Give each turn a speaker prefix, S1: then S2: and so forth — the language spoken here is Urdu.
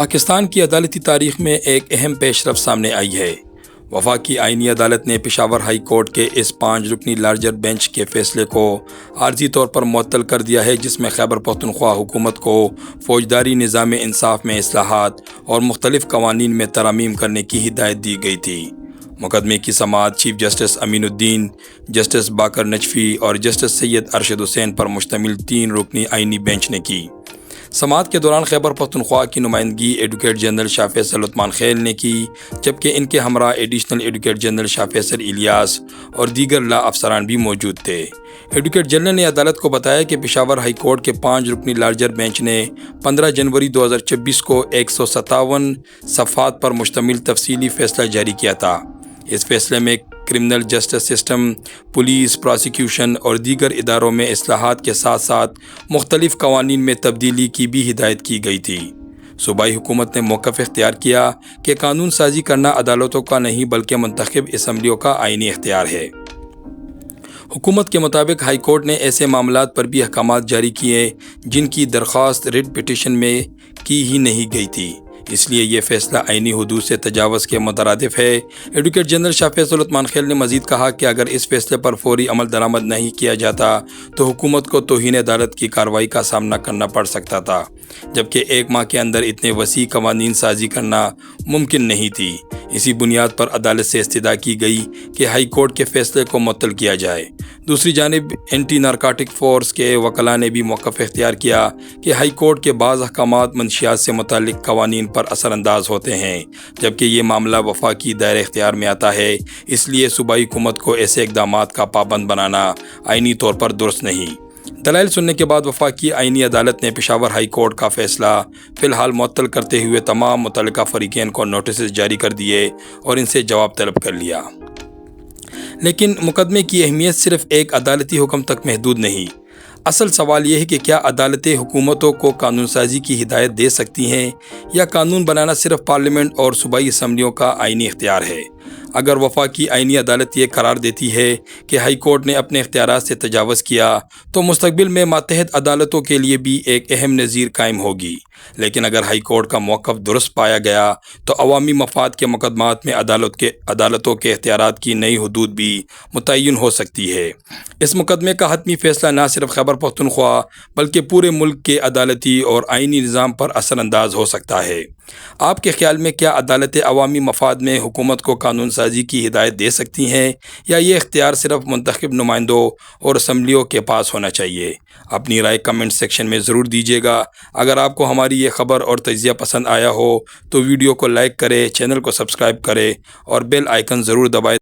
S1: پاکستان کی عدالتی تاریخ میں ایک اہم پیش رفت سامنے آئی ہے۔ وفاقی آئینی عدالت نے پشاور ہائی کورٹ کے اس 5 رکنی لارجر بینچ کے فیصلے کو عارضی طور پر معطل کر دیا ہے، جس میں خیبر پختونخوا حکومت کو فوجداری نظام انصاف میں اصلاحات اور مختلف قوانین میں ترامیم کرنے کی ہدایت دی گئی تھی۔ مقدمے کی سماعت چیف جسٹس امین الدین، جسٹس باقر نجفی اور جسٹس سید ارشد حسین پر مشتمل 3 رکنی آئینی بینچ نے کی۔ سماعت کے دوران خیبر پختونخوا کی نمائندگی ایڈوکیٹ جنرل شاہ فیصل عثمان خیل نے کی، جبکہ ان کے ہمراہ ایڈیشنل ایڈوکیٹ جنرل شاہ فیصل الیاس اور دیگر لا افسران بھی موجود تھے۔ ایڈوکیٹ جنرل نے عدالت کو بتایا کہ پشاور ہائی کورٹ کے 5 رکنی لارجر بینچ نے 15 جنوری 2024 کو 157 صفحات پر مشتمل تفصیلی فیصلہ جاری کیا تھا۔ اس فیصلے میں criminal justice system, police, prosecution اور دیگر اداروں میں اصلاحات کے ساتھ ساتھ مختلف قوانین میں تبدیلی کی بھی ہدایت کی گئی تھی۔ صوبائی حکومت نے موقف اختیار کیا کہ قانون سازی کرنا عدالتوں کا نہیں بلکہ منتخب اسمبلیوں کا آئینی اختیار ہے۔ حکومت کے مطابق ہائی کورٹ نے ایسے معاملات پر بھی احکامات جاری کیے جن کی درخواست ریٹ پٹیشن میں کی ہی نہیں گئی تھی، اس لیے یہ فیصلہ آئینی حدود سے تجاوز کے مترادف ہے۔ ایڈوکیٹ جنرل شاہ فیصل عثمان خیل نے مزید کہا کہ اگر اس فیصلے پر فوری عمل درآمد نہیں کیا جاتا تو حکومت کو توہین عدالت کی کارروائی کا سامنا کرنا پڑ سکتا تھا، جبکہ 1 ماہ کے اندر اتنے وسیع قوانین سازی کرنا ممکن نہیں تھی۔ اسی بنیاد پر عدالت سے استدعا کی گئی کہ ہائی کورٹ کے فیصلے کو معطل کیا جائے۔ دوسری جانب اینٹی نارکوٹک فورس کے وکلاء نے بھی موقف اختیار کیا کہ ہائی کورٹ کے بعض احکامات منشیات سے متعلق قوانین پر اثر انداز ہوتے ہیں، جبکہ یہ معاملہ وفاقی دائرہ اختیار میں آتا ہے، اس لیے صوبائی حکومت کو ایسے اقدامات کا پابند بنانا آئینی طور پر درست نہیں۔ دلائل سننے کے بعد وفاقی آئینی عدالت نے پشاور ہائی کورٹ کا فیصلہ فی الحال معطل کرتے ہوئے تمام متعلقہ فریقین کو نوٹسز جاری کر دیے اور ان سے جواب طلب کر لیا۔ لیکن مقدمے کی اہمیت صرف ایک عدالتی حکم تک محدود نہیں۔ اصل سوال یہ ہے کہ کیا عدالتیں حکومتوں کو قانون سازی کی ہدایت دے سکتی ہیں یا قانون بنانا صرف پارلیمنٹ اور صوبائی اسمبلیوں کا آئینی اختیار ہے؟ اگر وفاقی آئینی عدالت یہ قرار دیتی ہے کہ ہائی کورٹ نے اپنے اختیارات سے تجاوز کیا تو مستقبل میں ماتحت عدالتوں کے لیے بھی ایک اہم نظیر قائم ہوگی، لیکن اگر ہائی کورٹ کا موقف درست پایا گیا تو عوامی مفاد کے مقدمات میں عدالتوں کے اختیارات کی نئی حدود بھی متعین ہو سکتی ہے۔ اس مقدمے کا حتمی فیصلہ نہ صرف خیبر پختونخوا بلکہ پورے ملک کے عدالتی اور آئینی نظام پر اثر انداز ہو سکتا ہے۔ آپ کے خیال میں کیا عدالتیں عوامی مفاد میں حکومت کو قانون سازی کی ہدایت دے سکتی ہیں یا یہ اختیار صرف منتخب نمائندوں اور اسمبلیوں کے پاس ہونا چاہیے؟ اپنی رائے کمنٹ سیکشن میں ضرور دیجیے گا۔ اگر آپ کو ہماری یہ خبر اور تجزیہ پسند آیا ہو تو ویڈیو کو لائک کریں، چینل کو سبسکرائب کریں اور بیل آئیکن ضرور دبائیں